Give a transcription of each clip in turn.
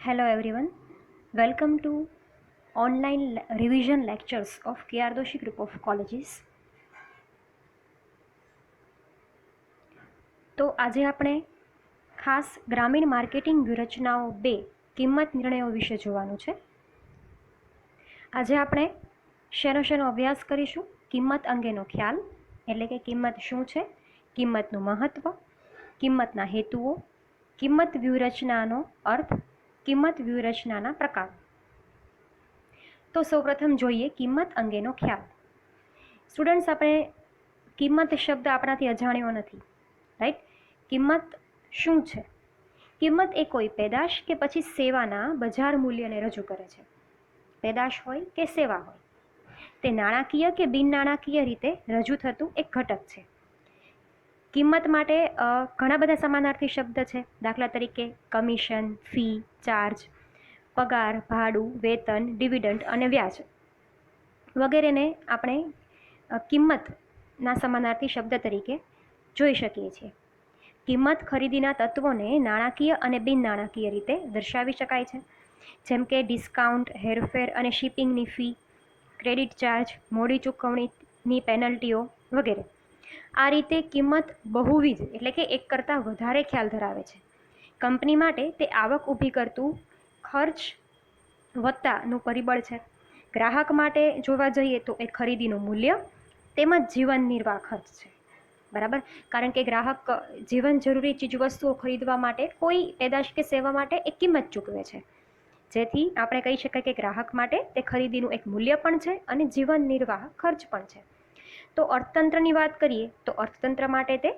Hello everyone, welcome to online revision lectures of KR Doshi Group of Colleges. તો આજે આપણે ખાસ ગ્રામીણ માર્કેટિંગ વ્યૂહરચનાઓ 2 કિંમત નિર્ણયો વિશે જોવાનું છે. આજે આપણે શેનો અભ્યાસ કરીશું? કિંમત અંગેનો ખ્યાલ, એટલે કે કિંમત શું છે, કિંમતનું મહત્વ, કિંમતના હેતુઓ, કિંમત વ્યૂહરચનાનો અર્થ, કિંમત વ્યૂહરચનાના પ્રકાર. તો સૌપ્રથમ જોઈએ કિંમત અંગેનો ખ્યાલ. સ્ટુડન્ટ્સ, આપણે કિંમત શબ્દ આપણાથી અજાણ્યો નથી, રાઈટ? કિંમત શું છે? કિંમત એ કોઈ પેદાશ કે પછી સેવાના બજાર મૂલ્યને રજૂ કરે છે. પેદાશ હોય કે સેવા હોય, તે નાણાકીય કે બિન નાણાકીય રીતે રજૂ થતું એક ઘટક છે. કિંમત માટે ઘણા બધા સમાનાર્થી શબ્દ છે. દાખલા તરીકે કમિશન, ફી, ચાર્જ, પગાર, ભાડું, વેતન, ડિવિડન્ડ અને વ્યાજ વગેરેને આપણે કિંમતના સમાનાર્થી શબ્દ તરીકે જોઈ શકીએ છીએ. કિંમત ખરીદીના તત્વોને નાણાકીય અને બિન નાણાકીય રીતે દર્શાવી શકાય છે, જેમ કે ડિસ્કાઉન્ટ, હેરફેર અને શિપિંગની ફી, ક્રેડિટ ચાર્જ, મોડી ચૂકવણીની પેનલ્ટીઓ વગેરે. આ રીતે કિંમત બહુવિધ એટલે કે એક કરતાં વધારે ખ્યાલ ધરાવે છે. કંપની માટે તે આવક ઊભી કરતું ખર્ચ વત્તાનું પરિબળ છે. ગ્રાહક માટે જોવા જઈએ તો એ ખરીદીનું મૂલ્ય તેમજ જીવન નિર્વાહ ખર્ચ છે. બરાબર? કારણ કે ગ્રાહક જીવન જરૂરી ચીજવસ્તુઓ ખરીદવા માટે કોઈ પેદાશ કે સેવા માટે એક કિંમત ચૂકવે છે, જેથી આપણે કહી શકાય કે ગ્રાહક માટે તે ખરીદીનું એક મૂલ્ય પણ છે અને જીવન નિર્વાહ ખર્ચ પણ છે. તો અર્થતંત્રની વાત કરીએ તો અર્થતંત્ર માટે તે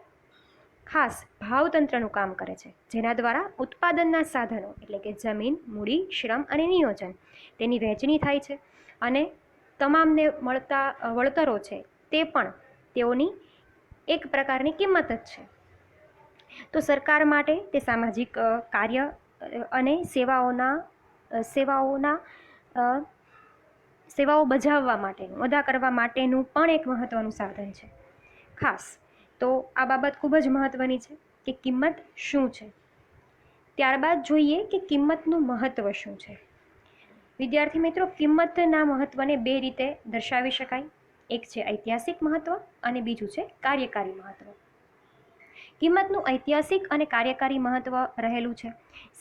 ખાસ ભાવતંત્રનું કામ કરે છે, જેના દ્વારા ઉત્પાદનના સાધનો એટલે કે જમીન, મૂડી, શ્રમ અને નિયોજન તેની વહેંચણી થાય છે અને તમામને મળતા વળતરો છે તે પણ તેઓની એક પ્રકારની કિંમત જ છે. તો સરકાર માટે તે સામાજિક કાર્ય અને સેવાઓ બજાવવા માટેનું, અદા કરવા માટેનું પણ એક મહત્વનું સાધન છે. ખાસ તો આ બાબત ખૂબ જ મહત્વની છે કે કિંમત શું છે. ત્યારબાદ જોઈએ કે કિંમતનું મહત્વ શું છે. વિદ્યાર્થી મિત્રો, કિંમતના મહત્વને 2 રીતે દર્શાવી શકાય. એક છે ઐતિહાસિક મહત્વ અને બીજું છે કાર્યકારી મહત્વ. કિંમતનું ઐતિહાસિક અને કાર્યકારી મહત્વ રહેલું છે.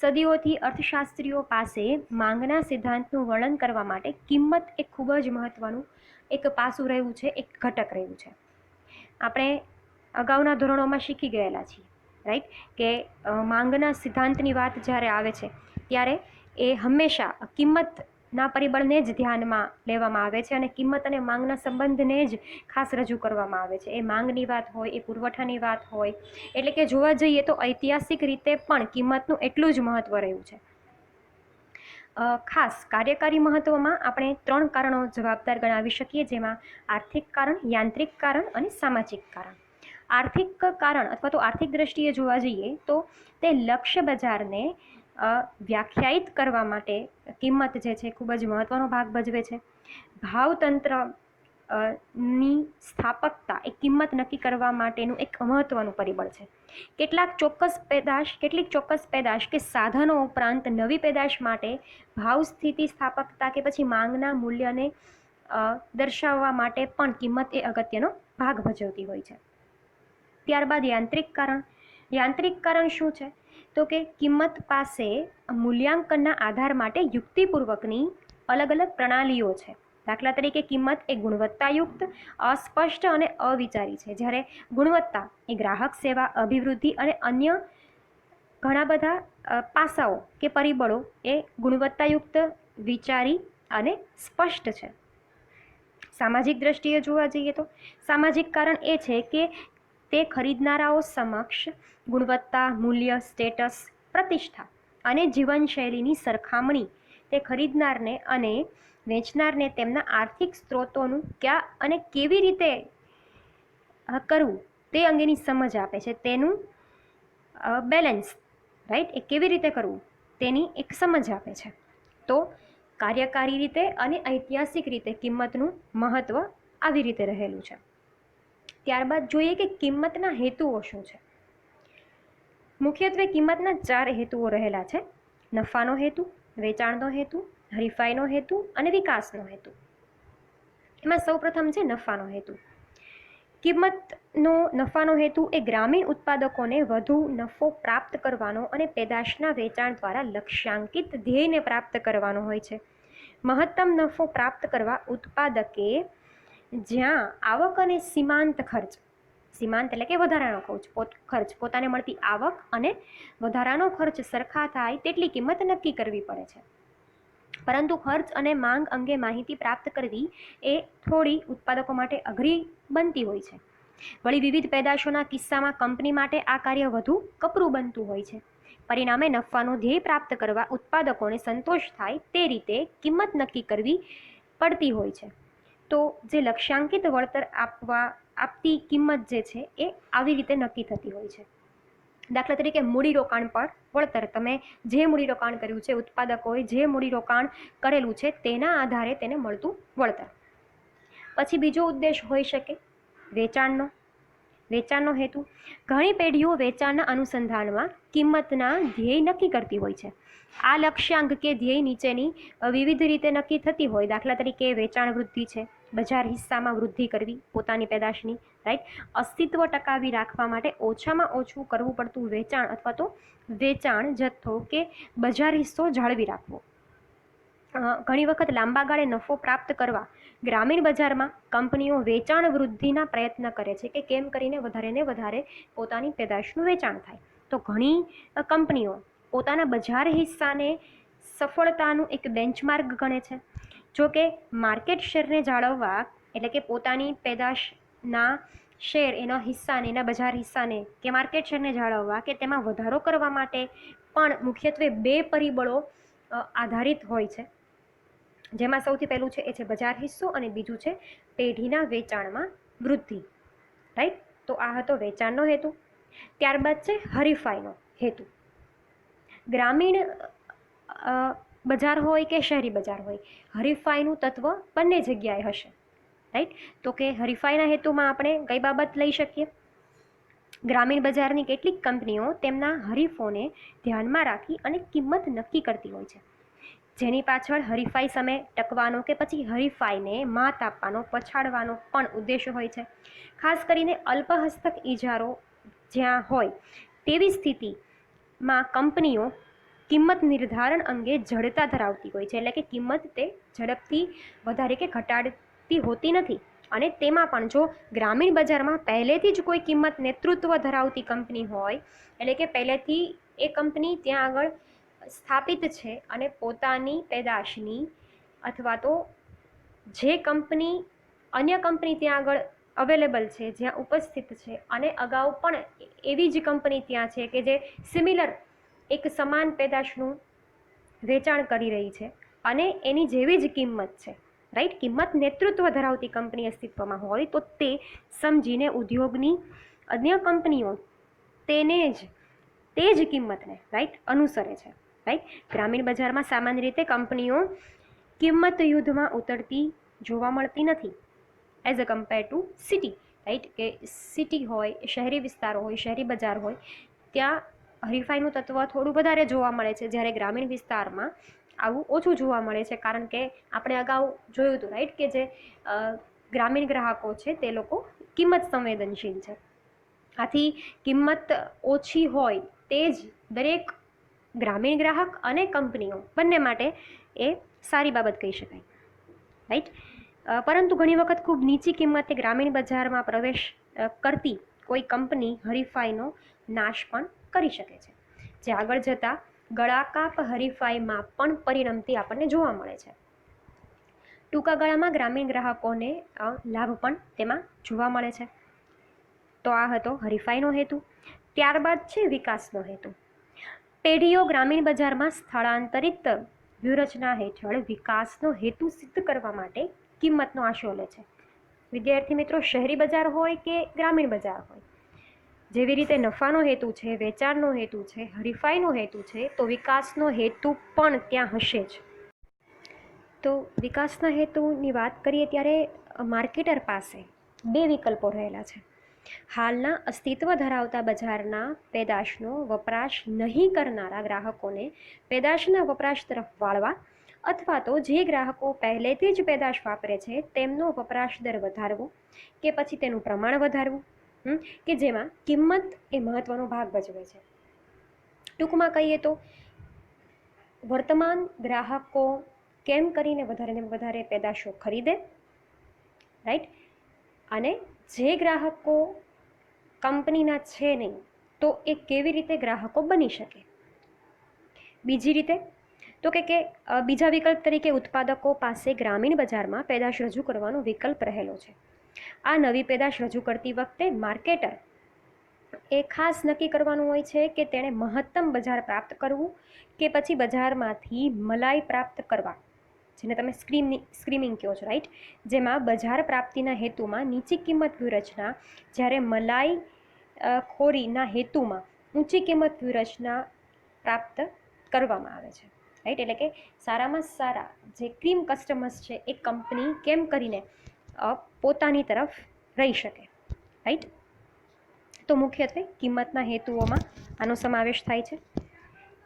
સદીઓથી અર્થશાસ્ત્રીઓ પાસે માંગના સિદ્ધાંતનું વર્ણન કરવા માટે કિંમત એક ખૂબ જ મહત્વનું એક પાસું રહ્યું છે, એક ઘટક રહ્યું છે. આપણે અગાઉના ધોરણોમાં શીખી ગયેલા છીએ, રાઈટ, કે માંગના સિદ્ધાંતની વાત જ્યારે આવે છે ત્યારે એ હંમેશા કિંમતના પરિબળને જ ધ્યાનમાં લેવામાં આવે છે અને કિંમત અને માંગના સંબંધને જ ખાસ રજૂ કરવામાં આવે છે. એ માંગની વાત હોય, એ પુરવઠાની વાત હોય, એટલે કે જોવા જઈએ તો ઐતિહાસિક રીતે પણ કિંમતનું એટલું જ મહત્વ રહ્યું છે. ખાસ કાર્યકારી મહત્વમાં આપણે 3 કારણો જવાબદાર ગણાવી શકીએ, જેમાં આર્થિક કારણ, યાંત્રિક કારણ અને સામાજિક કારણ. આર્થિક કારણ અથવા તો આર્થિક દ્રષ્ટિએ જોવા જઈએ તો તે લક્ષ્ય બજારને વ્યાખ્યાયિત કરવા માટે કિંમત જે છે ખૂબ જ મહત્વનો ભાગ ભજવે છે. ભાવતંત્ર ની સ્થાપકતા એ કિંમત નક્કી કરવા માટેનું એક મહત્વનું પરિબળ છે. કેટલીક ચોક્કસ પેદાશ કે સાધનો ઉપરાંત નવી પેદાશ માટે ભાવ સ્થિતિ સ્થાપકતા કે પછી માંગના મૂલ્યને દર્શાવવા માટે પણ કિંમત એ અગત્યનો ભાગ ભજવતી હોય છે. ત્યારબાદ યાંત્રિક કારણ. યાંત્રિક કારણ શું છે? તો કે કિંમત પાસે મૂલ્યાંકનના આધાર માટે યુક્તિપૂર્વકની અલગ અલગ પ્રણાલીઓ છે. દાખલા તરીકે કિંમત એ ગુણવત્તાયુક્ત, અસ્પષ્ટ અને અવિચારી છે, જ્યારે ગુણવત્તા એ ગ્રાહક સેવા, અભિવૃદ્ધિ અને અન્ય ઘણા બધા પાસાઓ કે પરિબળો એ ગુણવત્તાયુક્ત, વિચારી અને સ્પષ્ટ છે. સામાજિક દ્રષ્ટિએ જોવા જઈએ તો સામાજિક કારણ એ છે કે તે ખરીદનારાઓ સમક્ષ ગુણવત્તા, મૂલ્ય, સ્ટેટસ, પ્રતિષ્ઠા અને જીવનશૈલીની સરખામણી તે ખરીદનારને અને વેચનારને તેમના આર્થિક સ્ત્રોતોનું ક્યાં અને કેવી રીતે કરવું તે અંગેની સમજ આપે છે. તેનું બેલેન્સ, રાઈટ, એ કેવી રીતે કરવું તેની એક સમજ આપે છે. તો કાર્યકારી રીતે અને ઐતિહાસિક રીતે કિંમતનું મહત્વ આવી રીતે રહેલું છે. ત્યારબાદ જોઈએ કે કિંમતના હેતુઓ શું છે. મુખ્યત્વે કિંમતના 4 હેતુઓ રહેલા છે. નફાનો હેતુ, વેચાણનો હેતુ, હરીફાઈનો હેતુ અને વિકાસનો હેતુ. એમાં સૌપ્રથમ છે નફાનો હેતુ. નફાનો હેતુ એ ગ્રામીણ ઉત્પાદકોને વધુ નફો પ્રાપ્ત કરવાનો અને પેદાશના વેચાણ દ્વારા લક્ષ્યાંકિત ધ્યેયને પ્રાપ્ત કરવાનો હોય છે. મહત્તમ નફો પ્રાપ્ત કરવા ઉત્પાદકે જ્યાં આવક અને સીમાંત એટલે કે વધારાનો ખર્ચ પોતાને મળતી આવક અને વધારાનો ખર્ચ સરખા થાય તેટલી કિંમત નક્કી કરવી પડે છે. પરંતુ ખર્ચ અને માંગ અંગે માહિતી પ્રાપ્ત કરવી એ થોડી ઉત્પાદકો માટે અઘરી બનતી હોય છે. વળી વિવિધ પેદાશોના કિસ્સામાં કંપની માટે આ કાર્ય વધુ કપરું બનતું હોય છે. પરિણામે નફાનો ધ્યેય પ્રાપ્ત કરવા ઉત્પાદકોને સંતોષ થાય તે રીતે કિંમત નક્કી કરવી પડતી હોય છે. તો જે લક્ષ્યાંકિત વળતર આપતી કિંમત જે છે એ આવી રીતે નક્કી થતી હોય છે. દાખલા તરીકે મૂડીરોકાણ પર વળતર, તમે જે મૂડીરોકાણ કર્યું છે, ઉત્પાદકોએ જે મૂડીરોકાણ કરેલું છે તેના આધારે તેને મળતું વળતર. પછી બીજો ઉદ્દેશ હોઈ શકે વેચાણનો હેતુ. ઘણી પેઢીઓ વેચાણના અનુસંધાનમાં કિંમતના ધ્યેય નક્કી કરતી હોય છે. આ લક્ષ્યાંક કે ધ્યેય નીચેની વિવિધ રીતે નક્કી થતી હોય. દાખલા તરીકે વેચાણ વૃદ્ધિ છે, બજાર હિસ્સામાં વૃદ્ધિ કરવી પોતાની પેદાશની, રાઈટ. અસ્તિત્વ ટકાવી રાખવા માટે ઓછામાં ઓછું કરવું પડતું વેચાણ અથવા તો વેચાણ જથ્થો કે બજાર હિસ્સો જાળવી રાખવો. ઘણી વખત લાંબા ગાળે નફો પ્રાપ્ત કરવા ગ્રામીણ બજારમાં કંપનીઓ વેચાણ વૃદ્ધિના પ્રયત્ન કરે છે કે કેમ કરીને વધારે ને વધારે પોતાની પેદાશનું વેચાણ થાય. તો ઘણી કંપનીઓ પોતાના બજાર હિસ્સાને સફળતાનું એક બેન્ચમાર્ક ગણે છે. જો કે માર્કેટ શેરને જાળવવા એટલે કે પોતાની પેદાશના શેર, એના હિસ્સાને, એના બજાર હિસ્સાને કે માર્કેટ શેરને જાળવવા કે તેમાં વધારો કરવા માટે પણ મુખ્યત્વે 2 પરિબળો આધારિત હોય છે. જેમાં સૌથી પહેલું છે એ છે બજાર હિસ્સો અને બીજું છે પેઢીના વેચાણમાં વૃદ્ધિ, રાઈટ. તો આ હતો વેચાણનો હેતુ. ત્યારબાદ છે હરીફાઈનો હેતુ. ગ્રામીણ બજાર હોય કે શહેરી બજાર હોય, હરીફાઈનું તત્વ બંને જગ્યાએ હશે, રાઈટ. તો કે હરીફાઈના હેતુમાં આપણે કઈ બાબત લઈ શકીએ? ગ્રામીણ બજારની કેટલીક કંપનીઓ તેમના હરીફોને ધ્યાનમાં રાખી અને કિંમત નક્કી કરતી હોય છે, જેની પાછળ હરીફાઈ સામે ટકવાનો કે પછી હરીફાઈને માત આપવાનો, પછાડવાનો પણ ઉદ્દેશ હોય છે. ખાસ કરીને અલ્પહસ્તક ઇજારો જ્યાં હોય તેવી સ્થિતિમાં કંપનીઓ કિંમત નિર્ધારણ અંગે જડતા ધરાવતી હોય છે. એટલે કે કિંમત તે ઝડપથી વધારે કે ઘટાડતી હોતી નથી. અને તેમાં પણ જો ગ્રામીણ બજારમાં પહેલેથી જ કોઈ કિંમત નેતૃત્વ ધરાવતી કંપની હોય, એટલે કે પહેલેથી એ કંપની ત્યાં આગળ સ્થાપિત છે અને પોતાની પેદાશની અથવા તો જે કંપની અન્ય કંપની ત્યાં આગળ અવેલેબલ છે, જ્યાં ઉપસ્થિત છે અને અગાઉ પણ એવી જ કંપની ત્યાં છે કે જે સિમિલર એક સમાન પેદાશનું વેચાણ કરી રહી છે અને એની જેવી જ કિંમત છે, રાઈટ. કિંમત નેતૃત્વ ધરાવતી કંપની અસ્તિત્વમાં હોય તો તે સમજીને ઉદ્યોગની અન્ય કંપનીઓ તે જ કિંમતને, રાઈટ, અનુસરે છે, રાઈટ. ગ્રામીણ બજારમાં સામાન્ય રીતે કંપનીઓ કિંમત યુદ્ધમાં ઉતરતી જોવા મળતી નથી as a compare to city, right. કે સિટી હોય, શહેરી વિસ્તારો હોય, શહેરી બજાર હોય, ત્યાં હરીફાઈનું તત્વ થોડું વધારે જોવા મળે છે, જ્યારે ગ્રામીણ વિસ્તારમાં આવું ઓછું જોવા મળે છે. કારણ કે આપણે અગાઉ જોયું હતું, રાઈટ, કે જે ગ્રામીણ ગ્રાહકો છે તે લોકો કિંમત સંવેદનશીલ છે. આથી કિંમત ઓછી હોય તે જ દરેક ગ્રામીણ ગ્રાહક અને કંપનીઓ બંને માટે એ સારી બાબત કહી શકાય, રાઈટ. પરંતુ ઘણી વખત ખૂબ નીચી કિંમતે ગ્રામીણ બજારમાં પ્રવેશ કરતી કોઈ કંપની હરીફાઈનો નાશ પણ કરી શકે છે, જે આગળ જતાં ગળાકાપ હરીફાઈમાં પણ પરિણમતી આપણને જોવા મળે છે. ટૂંકા ગાળામાં ગ્રામીણ ગ્રાહકોને લાભ પણ તેમાં જોવા મળે છે. તો આ હતો હરીફાઈનો હેતુ. ત્યારબાદ છે વિકાસનો હેતુ. પેઢીઓ ગ્રામીણ બજારમાં સ્થળાંતરિત વ્યૂહરચના હેઠળ વિકાસનો હેતુ સિદ્ધ કરવા માટે કિંમતનો આશરો લે છે. વિદ્યાર્થી મિત્રો, શહેરી બજાર હોય કે ગ્રામીણ બજાર હોય, જેવી રીતે નફાનો હેતુ છે, વેચાણનો હેતુ છે, હરીફાઈનો હેતુ છે, તો વિકાસનો હેતુ પણ ત્યાં હશે જ. તો વિકાસના હેતુની વાત કરીએ ત્યારે માર્કેટર પાસે 2 વિકલ્પો રહેલા છે. હાલના અસ્તિત્વ ધરાવતા બજારના પેદાશનો વપરાશ નહીં કરનારા ગ્રાહકોને પેદાશના વપરાશ તરફ વાળવા અથવા તો જે ગ્રાહકો પહેલેથી જ પેદાશ વાપરે છે તેમનો વપરાશ દર વધારવો કે પછી તેનું પ્રમાણ વધારવું કે જેમાં કિંમત એ મહત્વનો ભાગ ભજવે છે. ટૂંકમાં કહીએ તો વર્તમાન ગ્રાહકો કેમ કરીને વધારે ને વધારે પેદાશો ખરીદે, રાઈટ, અને જે ગ્રાહકો કંપનીના છે નહીં તો એ કેવી રીતે ગ્રાહકો બની શકે. બીજી રીતે તો કે બીજા વિકલ્પ તરીકે ઉત્પાદકો પાસે ગ્રામીણ બજારમાં પેદાશ રજૂ કરવાનો વિકલ્પ રહેલો છે. આ નવી પેદાશ રજૂ કરતી વખતે માર્કેટર એ ખાસ નક્કી કરવાનું હોય છે કે તેણે મહત્તમ બજાર પ્રાપ્ત કરવું કે પછી બજારમાંથી મલાઈ પ્રાપ્ત કરવા, જેને તમે સ્ક્રીમિંગ કહો છો, રાઈટ, જેમાં બજાર પ્રાપ્તિના હેતુમાં નીચી કિંમત વ્યૂહરચના, જ્યારે મલાઈ ખોરીના હેતુમાં ઊંચી કિંમત વ્યૂહરચના પ્રાપ્ત કરવામાં આવે છે, રાઈટ. એટલે કે સારામાં સારા જે ક્રીમ કસ્ટમર્સ છે એ કંપની કેમ કરીને પોતાની તરફ રહી શકે, રાઈટ. તો મુખ્યત્વે કિંમતના હેતુઓમાં આનો સમાવેશ થાય છે.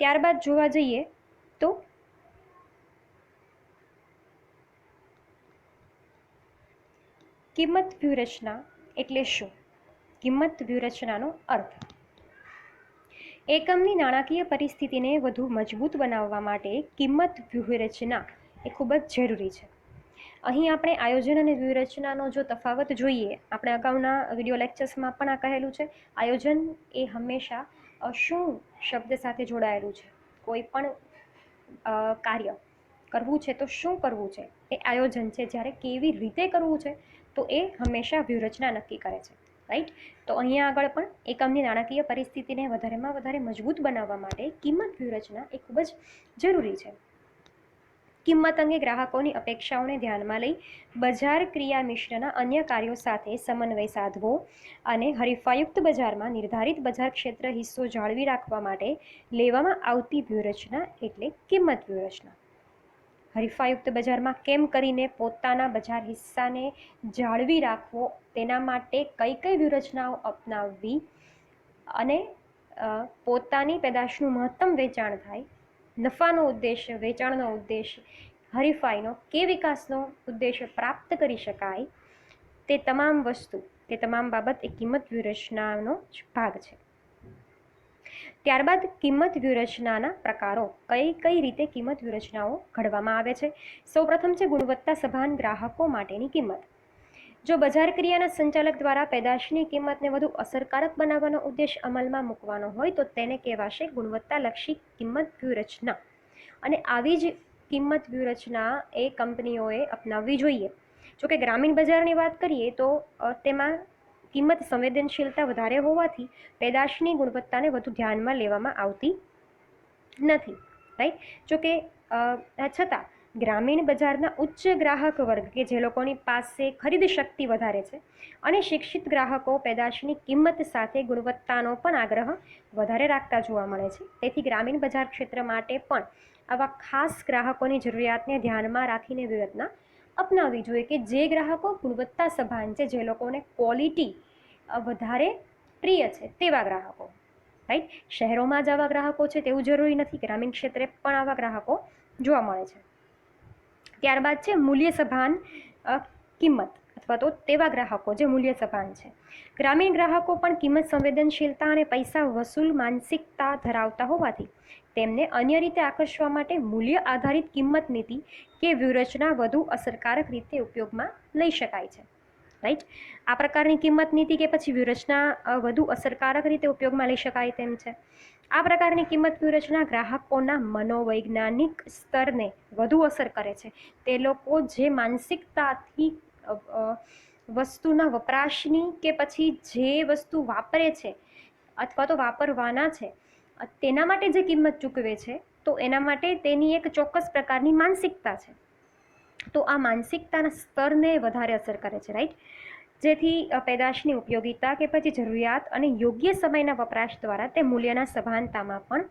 ત્યારબાદ જોવા જઈએ તો કિંમત વ્યૂહરચના એટલે શું? કિંમત વ્યૂહરચનાનો અર્થ એકમની નાણાકીય પરિસ્થિતિને વધુ મજબૂત બનાવવા માટે કિંમત વ્યૂહરચના એ ખૂબ જ જરૂરી છે. અહીં આપણે આયોજન અને વ્યૂહરચનાનો જો તફાવત જોઈએ, આપણે અગાઉના વિડીયો લેક્ચર્સમાં પણ આ કહેલું છે. આયોજન એ હંમેશા શું શબ્દ સાથે જોડાયેલું છે? કોઈ પણ કાર્ય કરવું છે તો શું કરવું છે એ આયોજન છે, જ્યારે કેવી રીતે કરવું છે તો એ હંમેશા વ્યૂહરચના નક્કી કરે છે, રાઈટ. તો અહીંયા આગળ પણ એકમની નાણાકીય પરિસ્થિતિને વધારેમાં વધારે મજબૂત બનાવવા માટે કિંમત વ્યૂહરચના એ ખૂબ જ જરૂરી છે. કિંમત અંગે ગ્રાહકોની અપેક્ષાઓને ધ્યાનમાં લઈ બજાર ક્રિયા મિશ્રના અન્ય કાર્યો સાથે સમન્વય સાધવો અને હરીફાયુક્ત બજારમાં નિર્ધારિત બજાર ક્ષેત્ર હિસ્સો જાળવી રાખવા માટે લેવામાં આવતી વ્યૂહરચના એટલે કિંમત વ્યૂહરચના. હરીફાયુક્ત બજારમાં કેમ કરીને પોતાના બજાર હિસ્સાને જાળવી રાખવો, તેના માટે કઈ કઈ વ્યૂહરચનાઓ અપનાવવી અને પોતાની પેદાશનું મહત્તમ વેચાણ થાય, નફાનો ઉદ્દેશ્ય, વેચાણનો ઉદ્દેશ્ય, હરીફાઈનો કે વિકાસનો ઉદ્દેશ્ય પ્રાપ્ત કરી શકાય, તે તમામ વસ્તુ, તે તમામ બાબત એ કિંમત વ્યૂહરચનાનો જ ભાગ છે. ત્યારબાદ કિંમત વ્યૂહરચનાના પ્રકારો, કઈ કઈ રીતે કિંમત વ્યૂહરચનાઓ ઘડવામાં આવે છે. સૌપ્રથમ છે ગુણવત્તા સભાન ગ્રાહકો માટેની કિંમત. જો બજાર ક્રિયાના સંચાલક દ્વારા પેદાશની કિંમતને વધુ અસરકારક બનાવવાનો ઉદ્દેશ અમલમાં મૂકવાનો હોય તો તેને કહેવાશે ગુણવત્તાલક્ષી કિંમત વ્યૂહરચના. અને આવી જ કિંમત વ્યૂહરચના એ કંપનીઓએ અપનાવવી જોઈએ. જોકે ગ્રામીણ બજારની વાત કરીએ તો તેમાં કિંમત સંવેદનશીલતા વધારે હોવાથી પેદાશની ગુણવત્તાને વધુ ધ્યાનમાં લેવામાં આવતી નથી, રાઈટ. જોકે છતાં ગ્રામીણ બજારના ઉચ્ચ ગ્રાહક વર્ગ કે જે લોકોની પાસે ખરીદ શક્તિ વધારે છે અને શિક્ષિત ગ્રાહકો પેદાશની કિંમત સાથે ગુણવત્તાનો પણ આગ્રહ વધારે રાખતા જોવા મળે છે. તેથી ગ્રામીણ બજાર ક્ષેત્ર માટે પણ આવા ખાસ ગ્રાહકોની જરૂરિયાતને ધ્યાનમાં રાખીને વ્યૂહરચના અપનાવવી જોઈએ કે જે ગ્રાહકો ગુણવત્તા સભાન છે, જે લોકોને ક્વોલિટી વધારે પ્રિય છે તેવા ગ્રાહકો, રાઈટ. શહેરોમાં જ આવા ગ્રાહકો છે તેવું જરૂરી નથી, ગ્રામીણ ક્ષેત્રે પણ આવા ગ્રાહકો જોવા મળે છે. ત્યારબાદ છે મૂલ્ય સભાન કિંમત અથવા તો તેવા ગ્રાહકો જે મૂલ્ય સભાન છે. ગ્રામીણ ગ્રાહકો પણ કિંમત સંવેદનશીલતા અને પૈસા વસૂલ માનસિકતા ધરાવતા હોવાથી તેમને અન્ય રીતે આકર્ષવા માટે મૂલ્ય આધારિત કિંમત નીતિ કે વ્યૂહરચના વધુ અસરકારક રીતે ઉપયોગમાં લઈ શકાય છે, રાઈટ. આ પ્રકારની કિંમત નીતિ કે પછી વ્યૂહરચના વધુ અસરકારક રીતે ઉપયોગમાં લઈ શકાય તેમ છે. આ પ્રકારની કિંમત વ્યૂહરચના ગ્રાહકોના મનોવૈજ્ઞાનિક સ્તરને વધુ અસર કરે છે. તે લોકો જે માનસિકતાથી વસ્તુના વપરાશની કે પછી જે વસ્તુ વાપરે છે અથવા તો વાપરવાના છે તેના માટે જે કિંમત ચૂકવે છે તો એના માટે તેની એક ચોક્કસ પ્રકારની માનસિકતા છે. તો આ માનસિકતાના સ્તરને વધારે અસર કરે છે, રાઈટ. જેથી પેદાશની ઉપયોગિતા કે પછી જરૂરિયાત અને યોગ્ય સમયના વપરાશ દ્વારા તે મૂલ્યના સભાનતામાં પણ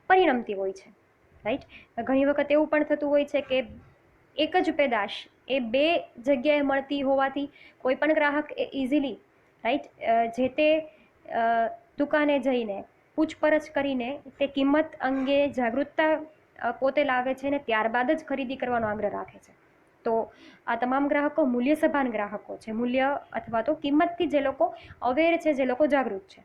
પરિણમતી હોય છે, રાઈટ. ઘણી વખત એવું પણ થતું હોય છે કે એક જ પેદાશ એ બે જગ્યાએ મળતી હોવાથી કોઈ પણ ગ્રાહક એ ઇઝીલી રાઈટ. જે તે દુકાને જઈને પૂછપરછ કરીને તે કિંમત અંગે જાગૃતતા પોતે લાવે છે અને ત્યારબાદ જ ખરીદી કરવાનો આગ્રહ રાખે છે. તો આ તમામ ગ્રાહકો મૂલ્ય સભાન ગ્રાહકો છે. મૂલ્ય અથવા તો કિંમતથી જે લોકો અવેર છે, જે લોકો જાગૃત છે,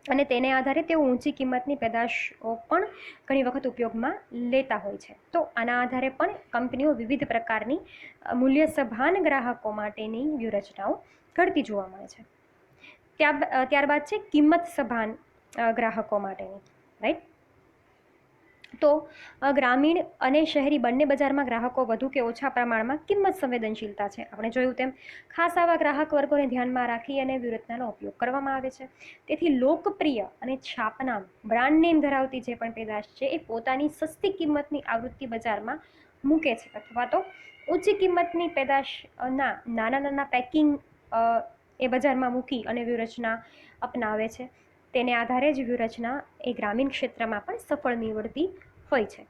અને તેને આધારે તેઓ ઊંચી કિંમતની પેદાશો પણ ઘણી વખત ઉપયોગમાં લેતા હોય છે. તો આના આધારે પણ કંપનીઓ વિવિધ પ્રકારની મૂલ્ય સભાન ગ્રાહકો માટેની વ્યૂહરચનાઓ ઘડતી જોવા મળે છે. ત્યારબાદ છે કિંમત સભાન ગ્રાહકો માટેની, રાઈટ. તો ગ્રામીણ અને શહેરી બંને બજારમાં ગ્રાહકો વધુ કે ઓછા પ્રમાણમાં કિંમત સંવેદનશીલતા છે. આપણે જોયું તેમ ખાસ આવા ગ્રાહક વર્ગોને ધ્યાનમાં રાખી અને વ્યૂહરચનાનો ઉપયોગ કરવામાં આવે છે. તેથી લોકપ્રિય અને છાપનામ બ્રાન્ડ નેમ ધરાવતી જે પણ પેદાશ છે એ પોતાની સસ્તી કિંમતની આવૃત્તિ બજારમાં મૂકે છે, અથવા તો ઊંચી કિંમતની પેદાશના નાના નાના પેકિંગ એ બજારમાં મૂકી અને વ્યૂહરચના અપનાવે છે. તેને આધારે જ વ્યૂહરચના એ ગ્રામીણ ક્ષેત્રમાં પણ સફળ નીવડતી હોય છે.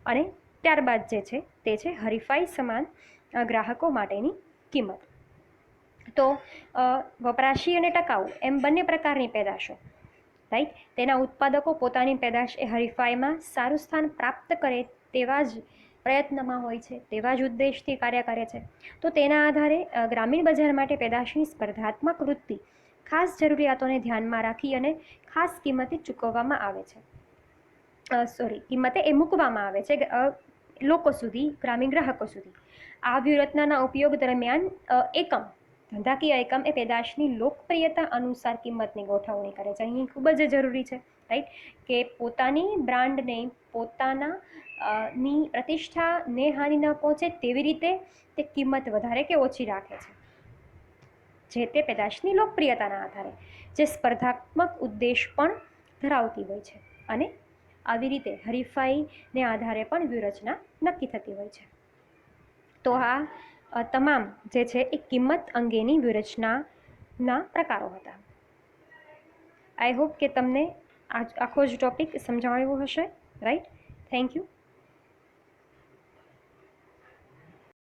અને ત્યારબાદ જે છે તે છે હરીફાઈ સમાન ગ્રાહકો માટેની કિંમત. તો વપરાશી અને ટકાઉ એમ બંને પ્રકારની પેદાશો, રાઈટ, તેના ઉત્પાદકો પોતાની પેદાશ એ હરીફાઈમાં સારું સ્થાન પ્રાપ્ત કરે તેવા જ પ્રયત્નમાં હોય છે, તેવા જ ઉદ્દેશથી કાર્ય કરે છે. તો તેના આધારે ગ્રામીણ બજાર માટે પેદાશની સ્પર્ધાત્મક વૃત્તિ ખાસ જરૂરિયાતોને ધ્યાનમાં રાખી અને ખાસ કિંમતે ચૂકવવામાં આવે છે. કિંમતે એ મૂકવામાં આવે છે લોકો સુધી, ગ્રામીણ ગ્રાહકો સુધી. આ વ્યૂહરચનાના ઉપયોગ દરમિયાન ધંધાકીય એકમ એ પેદાશની લોકપ્રિયતા અનુસાર કિંમતની ગોઠવણી કરે છે. અહીં ખૂબ જ જરૂરી છે, રાઈટ, કે પોતાની બ્રાન્ડને પોતાના ની પ્રતિષ્ઠાને હાનિ ન પહોંચે તેવી રીતે તે કિંમત વધારે કે ઓછી રાખે છે, જે તે પેદાશની લોકપ્રિયતાના આધારે, જે સ્પર્ધાત્મક ઉદ્દેશ પણ ધરાવતી હોય છે. અને આવી રીતે હરીફાઈને આધારે પણ વ્યૂહરચના નક્કી થતી હોય છે. તો આ તમામ જે છે એ કિંમત અંગેની વ્યૂહરચનાના પ્રકારો હતા. આઈ હોપ કે તમને આખો જ ટોપિક સમજાવ્યો હશે, રાઈટ. Thank you.